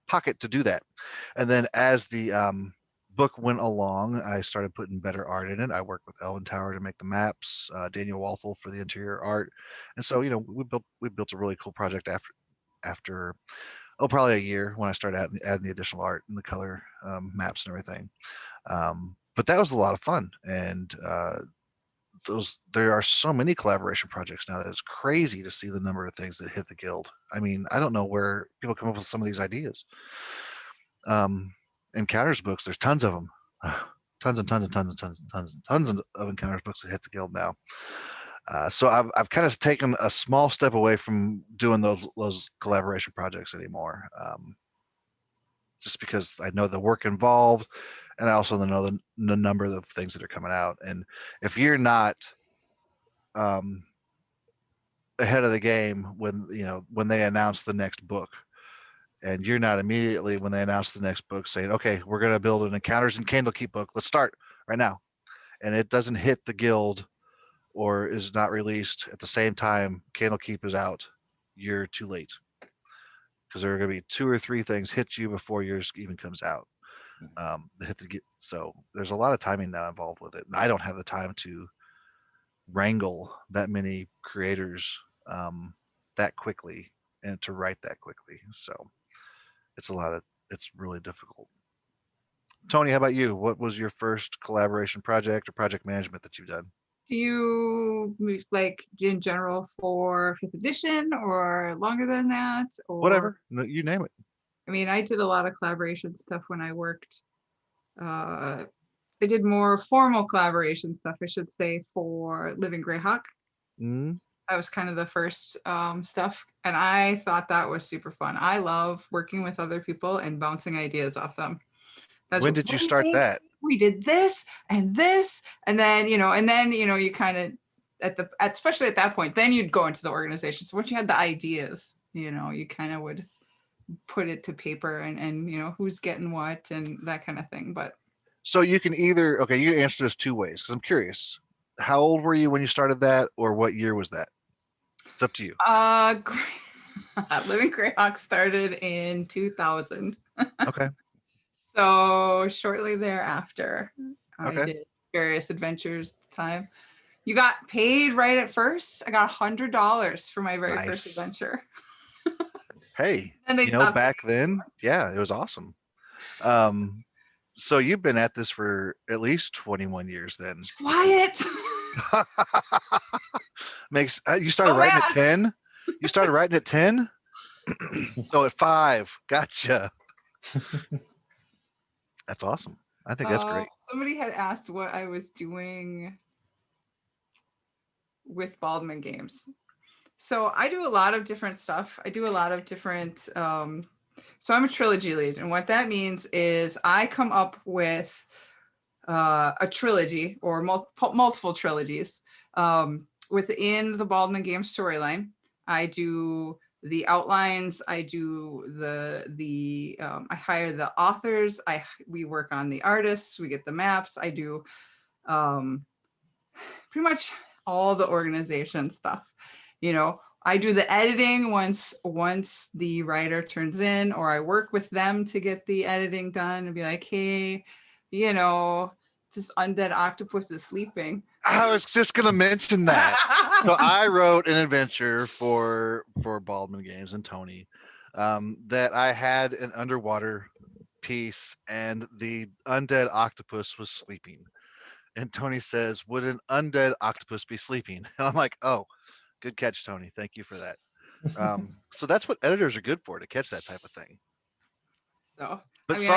pocket to do that. And then as the book went along, I started putting better art in it. I worked with Elvin Tower to make the maps, Daniel Walthall for the interior art, and so we built a really cool project after probably a year when I started adding the additional art and the color maps and everything. But that was a lot of fun, and there are so many collaboration projects now that it's crazy to see the number of things that hit the guild. I mean, I don't know where people come up with some of these ideas. Encounters books, there's tons of them. Tons and tons and tons and tons and tons and tons of encounters books that hit the guild now. So I've kind of taken a small step away from doing those collaboration projects anymore, just because I know the work involved, and I also know the number of things that are coming out. And if you're not ahead of the game when they announce the next book, and you're not immediately when they announce the next book saying, okay, we're going to build an Encounters and Candlekeep book, let's start right now, and it doesn't hit the guild or is not released at the same time Candlekeep is out, you're too late, because there are going to be 2 or 3 things hit you before yours even comes out. So there's a lot of timing now involved with it, and I don't have the time to wrangle that many creators that quickly and to write that quickly. So it's really difficult. Toni, how about you? What was your first collaboration project or project management that you've done? Do you like in general for 5th edition or longer than that? Or Whatever, you name it. I mean, I did a lot of collaboration stuff when I worked. I did more formal collaboration stuff, I should say, for Living Greyhawk. Mm. That was kind of the first stuff, and I thought that was super fun. I love working with other people and bouncing ideas off them. When did you start that? We did this, and then you kind of especially at that point, then you'd go into the organization. So once you had the ideas, you kind of would put it to paper and who's getting what and that kind of thing. But so you can either, okay, you can answer this 2 ways, because I'm curious. How old were you when you started that, or what year was that? It's up to you. Living Greyhawk started in 2000. Okay. So shortly thereafter, I Okay. did various adventures at the time. You got paid right at first. I got $100 for my very first Nice. adventure. Hey, And they stopped back then, yeah, it was awesome. So you've been at this for at least 21 years then. Quiet. Makes you started Go writing back. at 10? You started writing at 10? Oh, at 5. Gotcha. That's awesome. I think that's great. Somebody had asked what I was doing with Baldman Games. So I do a lot of different stuff. I do a lot of different so I'm a trilogy lead, and what that means is I come up with a trilogy or multiple trilogies within the Baldman Games storyline. I do the outlines. I do the I hire the authors. We work on the artists. We get the maps. I do pretty much all the organization stuff. I do the editing once the writer turns in, or I work with them to get the editing done and be like, hey, this undead octopus is sleeping. I was just gonna mention that. So I wrote an adventure for Baldman Games and Toni, that I had an underwater piece, and the undead octopus was sleeping. And Toni says, "Would an undead octopus be sleeping?" And I'm like, "Oh, good catch, Toni. Thank you for that." So that's what editors are good for, to catch that type of thing. So, But I mean,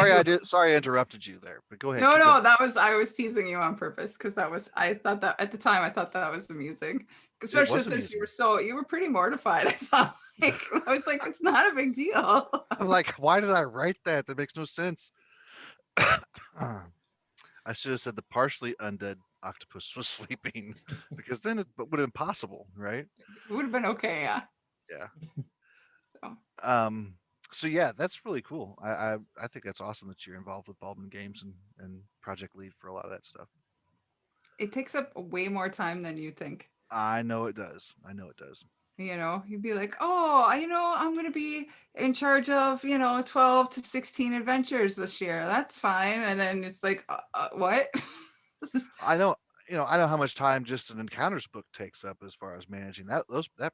sorry I interrupted you there. But go ahead. No, I was teasing you on purpose, because I thought that at the time, I thought that was amusing, especially since you were pretty mortified. I was like, it's not a big deal. I'm like, why did I write that? That makes no sense. I should have said the partially undead octopus was sleeping, because then it would have been possible, right? It would have been okay, yeah. Yeah. So yeah, that's really cool. I think that's awesome that you're involved with Baldwin Games and project lead for a lot of that stuff. It takes up way more time than you think. I know it does. You'd be like, oh, I'm going to be in charge of 12 to 16 adventures this year. That's fine. And then it's like, what? I know, I know how much time just an encounters book takes up as far as managing that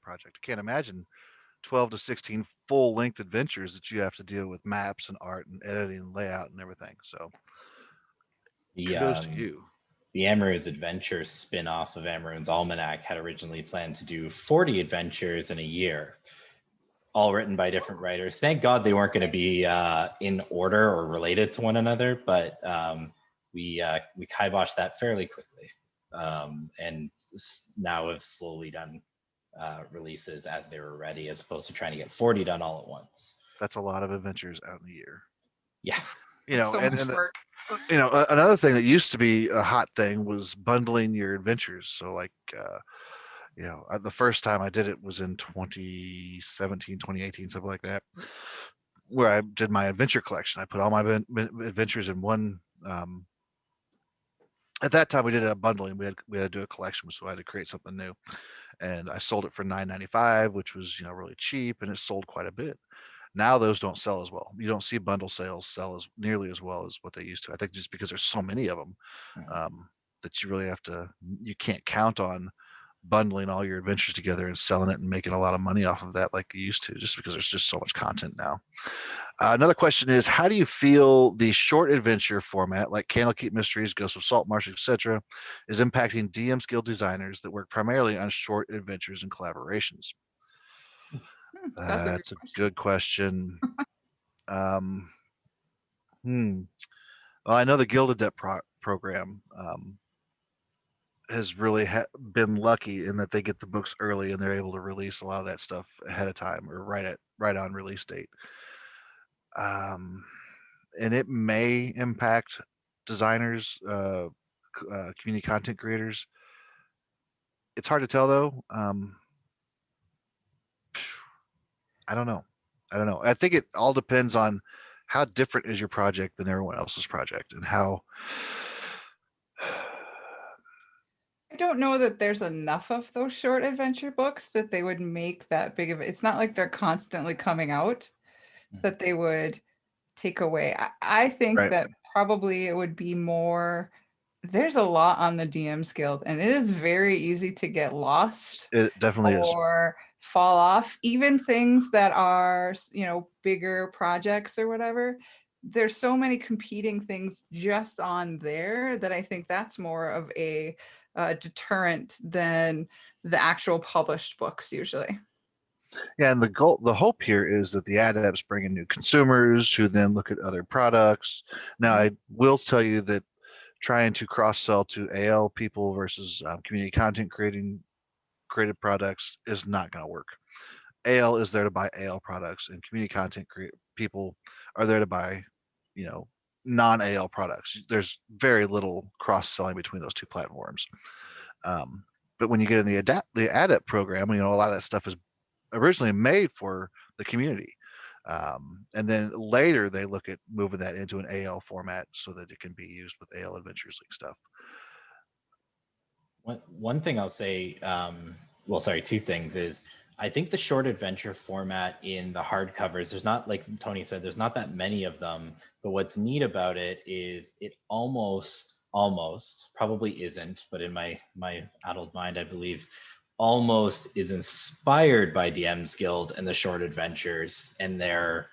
project. I can't imagine 12 to 16 full length adventures that you have to deal with maps and art and editing and layout and everything. So The kudos to you. the Amaroon's Adventures spin-off of Amaroon's Almanac had originally planned to do 40 adventures in a year, all written by different writers. Thank God they weren't going to be in order or related to one another, but we kiboshed that fairly quickly, and now have slowly done releases as they were ready, as opposed to trying to get 40 done all at once. That's a lot of adventures out in the year. Yeah. It's so much work. Another thing that used to be a hot thing was bundling your adventures. So like, the first time I did it was in 2017, 2018, something like that, where I did my adventure collection. I put all my adventures in one. At that time, we did a bundling. We had to do a collection, so I had to create something new, and I sold it for $9.95, which was really cheap, and it sold quite a bit. Now those don't sell as well. You don't see bundle sales sell as nearly as well as what they used to. I think just because there's so many of them, that you can't count on bundling all your adventures together and selling it and making a lot of money off of that like you used to, just because there's just so much content now. Another question is, how do you feel the short adventure format, like Candlekeep Mysteries, Ghost of Saltmarsh, etc., is impacting DMs Guild designers that work primarily on short adventures and collaborations? That's a good question. Well, I know the Guild Adept program has really been lucky in that they get the books early and they're able to release a lot of that stuff ahead of time or right on release date. And it may impact designers, community content creators. It's hard to tell though. I don't know. I think it all depends on how different is your project than everyone else's project, and how. I don't know that there's enough of those short adventure books that they would make that big of it. It's not like they're constantly coming out that they would take away. I think Right. that probably it would be more. There's a lot on the DMs Guild, and it is very easy to get lost It definitely is. or fall off. Even things that are, bigger projects or whatever. There's so many competing things just on there that I think that's more of a deterrent than the actual published books usually. Yeah, and the hope here is that the adepts bring in new consumers who then look at other products. Now, I will tell you that trying to cross sell to AL people versus community content created products is not going to work. AL is there to buy AL products, and community content people are there to buy, non-AL products. There's very little cross selling between those two platforms. But when you get in the adept program, a lot of that stuff is originally made for the community. And then later they look at moving that into an AL format so that it can be used with AL Adventures League stuff. One thing I'll say, two things is, I think the short adventure format in the hardcovers, there's not, like Tony said, there's not that many of them, but what's neat about it is it almost probably isn't, but in my addled mind, I believe almost is inspired by DM's Guild and the short adventures and their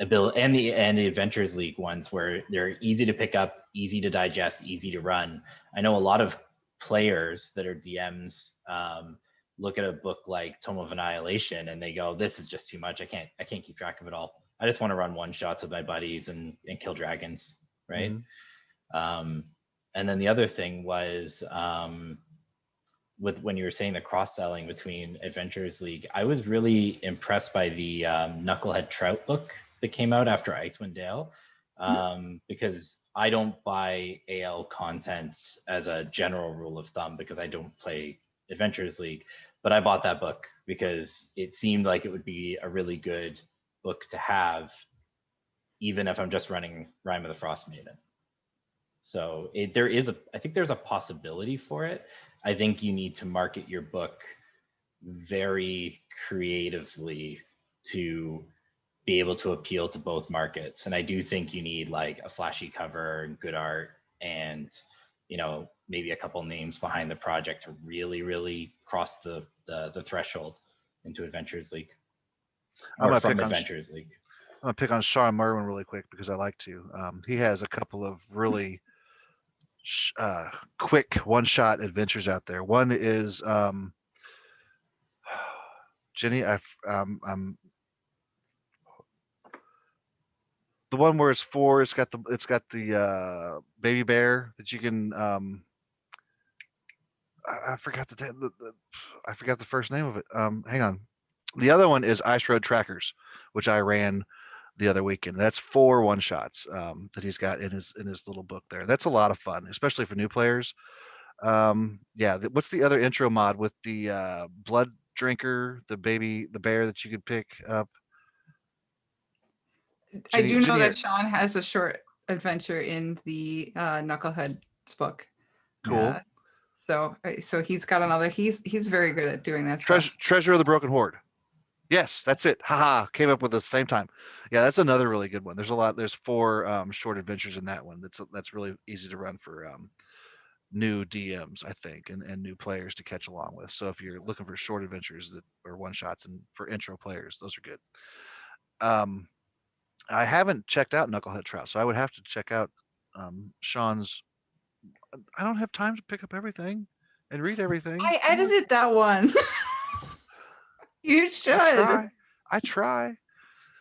ability, and the Adventures League ones, where they're easy to pick up, easy to digest, easy to run. I know a lot of players that are DMs look at a book like Tome of Annihilation and they go, this is just too much. I can't keep track of it all. I just want to run one shots with my buddies and kill dragons, right? And then the other thing was, with when you were saying the cross-selling between Adventures League, I was really impressed by the Knucklehead Trout book that came out after Icewind Dale, because I don't buy AL content as a general rule of thumb because I don't play Adventures League, but I bought that book because it seemed like it would be a really good book to have, even if I'm just running Rime of the Frost Maiden. So I think there's a possibility for it. I think you need to market your book very creatively to be able to appeal to both markets. And I do think you need like a flashy cover and good art and, you know, maybe a couple names behind the project to really, really cross the threshold into Adventures League I'm or gonna from pick on Adventures League. I'm gonna pick on Sean Merwin really quick because I like to. He has a couple of really quick one-shot adventures out there. One is Jenny. I'm the one where it's four. It's got the baby bear that you can. I forgot I forgot the first name of it. Hang on. The other one is Ice Road Trackers, which I ran the other weekend. That's 4 one shots that he's got in his little book there. That's a lot of fun, especially for new players. Yeah, what's the other intro mod with the blood drinker, the bear that you could pick up? I do know Jenny, that Sean has a short adventure in the Knucklehead's book. cool. So he's got another. He's very good at doing that stuff. Treasure of the Broken Horde. Yes, that's it. Haha, came up with it at the same time. Yeah, that's another really good one. There's 4 short adventures in that one. That's really easy to run for new DMs, I think, and new players to catch along with. So if you're looking for short adventures that are one shots and for intro players, those are good. I haven't checked out Knucklehead Trout, so I would have to check out Sean's. I don't have time to pick up everything and read everything. I edited that one. You should. I try.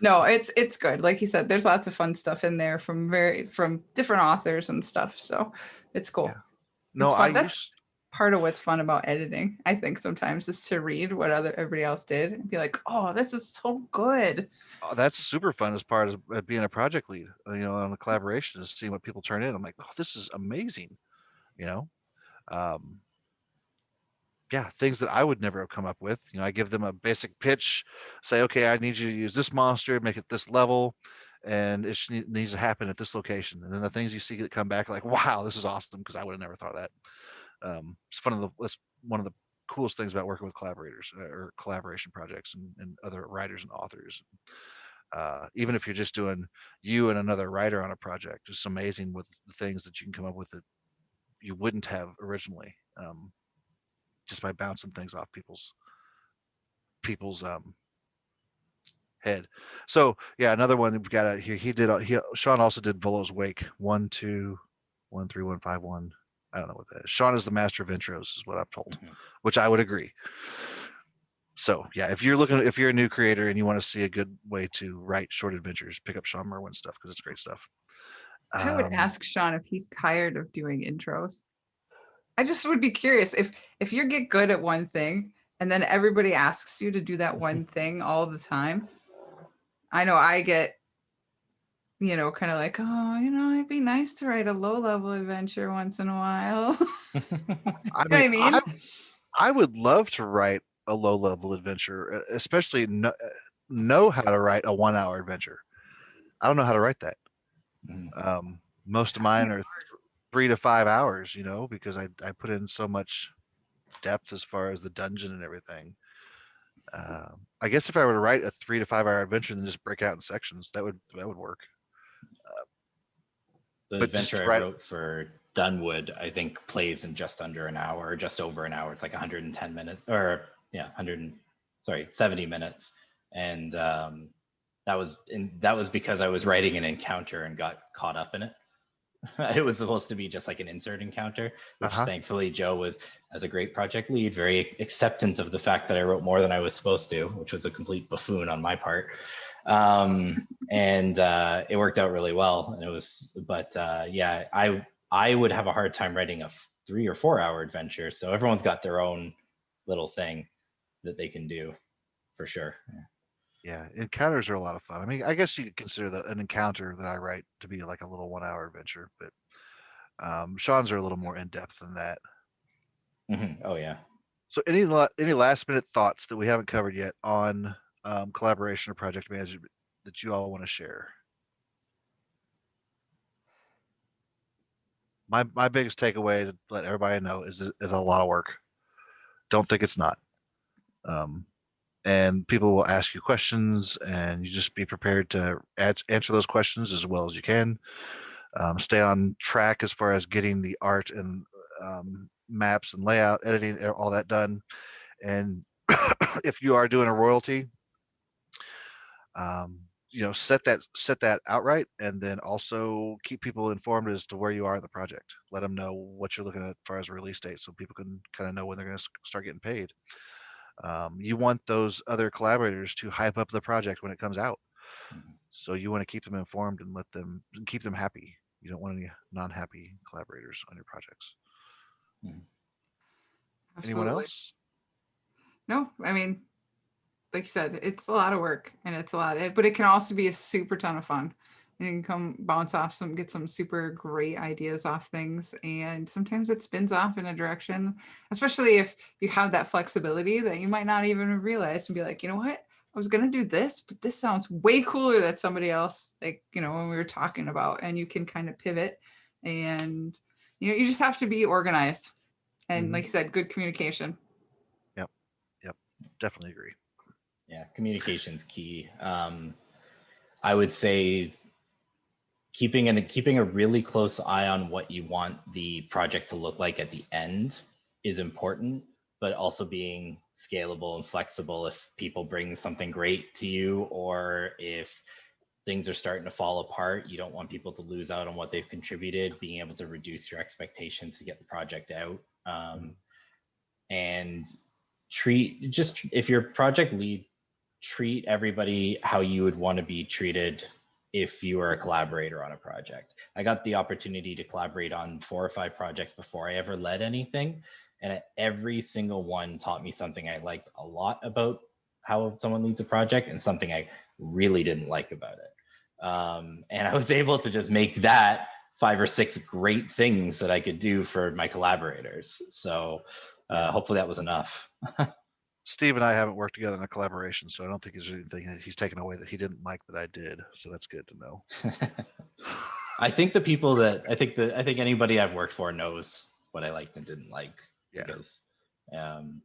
No, it's good. Like he said, there's lots of fun stuff in there from different authors and stuff. So it's cool. Yeah. No, it's fun. That's part of what's fun about editing. I think sometimes is to read what everybody else did and be like, oh, this is so good. Oh, that's super fun as part of being a project lead, on a collaboration, is seeing what people turn in. I'm like, oh, this is amazing, yeah, things that I would never have come up with. I give them a basic pitch, say, okay, I need you to use this monster, make it this level, and it needs to happen at this location. And then the things you see that come back are like, wow, this is awesome, because I would have never thought of that. It's that's one of the coolest things about working with collaborators or collaboration projects and other writers and authors. Even if you're just doing you and another writer on a project, it's amazing with the things that you can come up with that you wouldn't have originally, just by bouncing things off people's head. So yeah, another one we've got out here. Sean also did Volo's Wake 1, 2, 1, 3, 1, 5, 1. I don't know what that is. Sean is the master of intros, is what I'm told, which I would agree. So yeah, if you're a new creator and you want to see a good way to write short adventures, pick up Sean Merwin stuff, because it's great stuff. I would ask Sean if he's tired of doing intros. I just would be curious if you get good at one thing and then everybody asks you to do that one thing all the time. I know I get, kind of like, oh, it'd be nice to write a low-level adventure once in a while. I mean? I would love to write a low-level adventure, especially know how to write a 1-hour adventure. I don't know how to write that. Most of mine are 3 to 5 hours, because I put in so much depth as far as the dungeon and everything. I guess if I were to write a 3 to 5 hour adventure and then just break out in sections, that would work. The adventure I wrote for Dunwood, I think, plays in just under an hour, or just over an hour. It's like 110 minutes, or 70 minutes. And that was because I was writing an encounter and got caught up in it. It was supposed to be just like an insert encounter, which thankfully Joe was, as a great project lead, very acceptant of the fact that I wrote more than I was supposed to, which was a complete buffoon on my part. And it worked out really well. And I would have a hard time writing a 3 or 4 hour adventure. So everyone's got their own little thing that they can do, for sure. Yeah, encounters are a lot of fun. I mean, I guess you could consider an encounter that I write to be like a little 1-hour adventure, but Sean's are a little more in depth than that. Oh yeah. So any last minute thoughts that we haven't covered yet on collaboration or project management that you all want to share? My biggest takeaway to let everybody know is a lot of work. Don't think it's not. And people will ask you questions, and you just be prepared to answer those questions as well as you can. Stay on track as far as getting the art and maps and layout, editing, all that done. And if you are doing a royalty, set that outright, and then also keep people informed as to where you are in the project. Let them know what you're looking at as far as a release date, so people can kind of know when they're going to start getting paid. You want those other collaborators to hype up the project when it comes out, so you want to keep them informed and keep them happy. You don't want any non-happy collaborators on your projects. Anyone Absolutely. else? No, I mean, like you said, it's a lot of work and it's a lot, but it can also be a super ton of fun. And you can come bounce off get some super great ideas off things. And sometimes it spins off in a direction, especially if you have that flexibility that you might not even realize and be like, you know what? I was going to do this, but this sounds way cooler that somebody else, like, when we were talking about, and you can kind of pivot, and, you just have to be organized. And like you said, good communication. Yep. Definitely agree. Yeah, communication's key. I would say keeping a really close eye on what you want the project to look like at the end is important, but also being scalable and flexible. If people bring something great to you, or if things are starting to fall apart, you don't want people to lose out on what they've contributed. Being able to reduce your expectations to get the project out, and if your project lead, treat everybody how you would want to be treated if you were a collaborator on a project. I got the opportunity to collaborate on 4 or 5 projects before I ever led anything, and every single one taught me something I liked a lot about how someone leads a project, and something I really didn't like about it. And I was able to just make that 5 or 6 great things that I could do for my collaborators. So hopefully that was enough. Steve and I haven't worked together in a collaboration, so I don't think there's anything that he's taken away that he didn't like that I did. So that's good to know. I think I think anybody I've worked for knows what I liked and didn't like. Yeah. Because I'm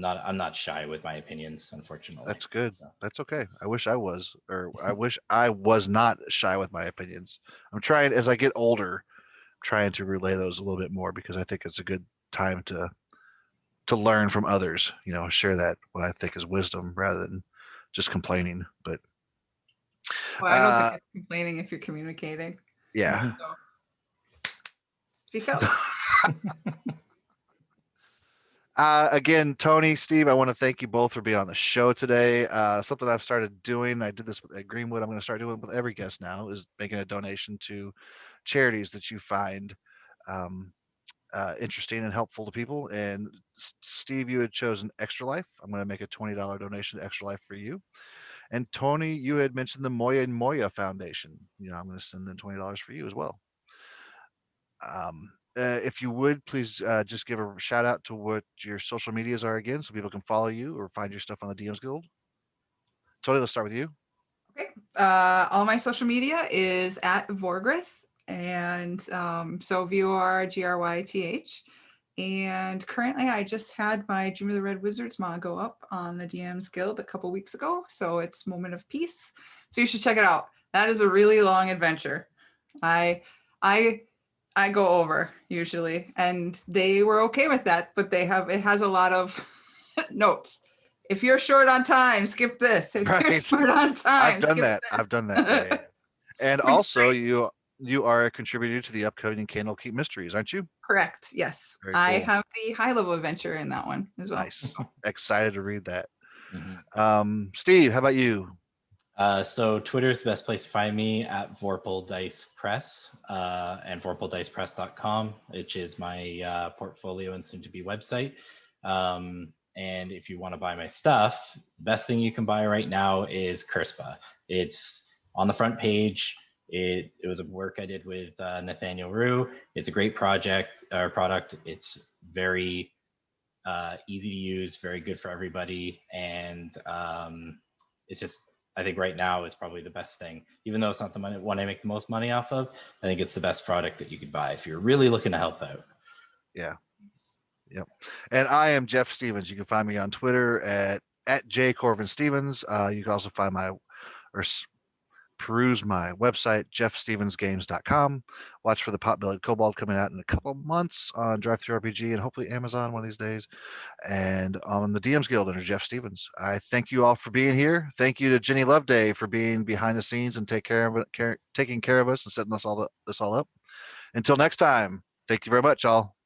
not shy with my opinions, unfortunately. That's good. So. That's okay. I wish I was, or I wish I was not shy with my opinions. I'm trying, as I get older, trying to relay those a little bit more, because I think it's a good time to learn from others, share that what I think is wisdom rather than just complaining. But well, I don't think it's complaining if you're communicating. Yeah. So, speak up. Again, Toni, Steve, I want to thank you both for being on the show today. Something I've started doing, I did this at Greenwood, I'm going to start doing with every guest now, is making a donation to charities that you find interesting and helpful to people. And Steve, you had chosen Extra Life. I'm going to make a $20 donation to Extra Life for you. And Toni, you had mentioned the Moya and Moya Foundation. I'm going to send them $20 for you as well. If you would, please just give a shout out to what your social medias are again, so people can follow you or find your stuff on the DMs Guild. Toni, let's start with you. Okay. All my social media is at Vorgrith, and so VORGRYTH. And currently, I just had my Dream of the Red Wizards mod go up on the DMs Guild a couple weeks ago, so it's Moment of Peace. So you should check it out. That is a really long adventure. I go over usually, and they were okay with that, but it has a lot of notes. If you're short on time, skip this. If you're short on time, I've done that. I've done that. Yeah. And also, you are a contributor to the upcoming Candlekeep Mysteries, aren't you? Correct. Yes. Very cool. I have the high level adventure in that one as well. Nice. Excited to read that. Steve, how about you? So Twitter is the best place to find me, at Vorpal Dice Press, and vorpaldicepress.com, which is my portfolio and soon to be website. And if you want to buy my stuff, the best thing you can buy right now is Curspa. It's on the front page. It was a work I did with Nathaniel Rue. It's a great product. It's very easy to use, very good for everybody, and it's just, I think right now it's probably the best thing. Even though it's not the one I make the most money off of, I think it's the best product that you could buy if you're really looking to help out. Yeah. And I am Jeff Stevens. You can find me on Twitter at @jcorvinstevens. You can also find my or peruse my website, jeffstevensgames.com. Watch for the Potbellied Kobold coming out in a couple months on Drive-Thru RPG and hopefully Amazon one of these days. And on the DMs Guild under Jeff Stevens. I thank you all for being here. Thank you to Jenny Loveday for being behind the scenes and taking care of us and setting this all up. Until next time, thank you very much, all.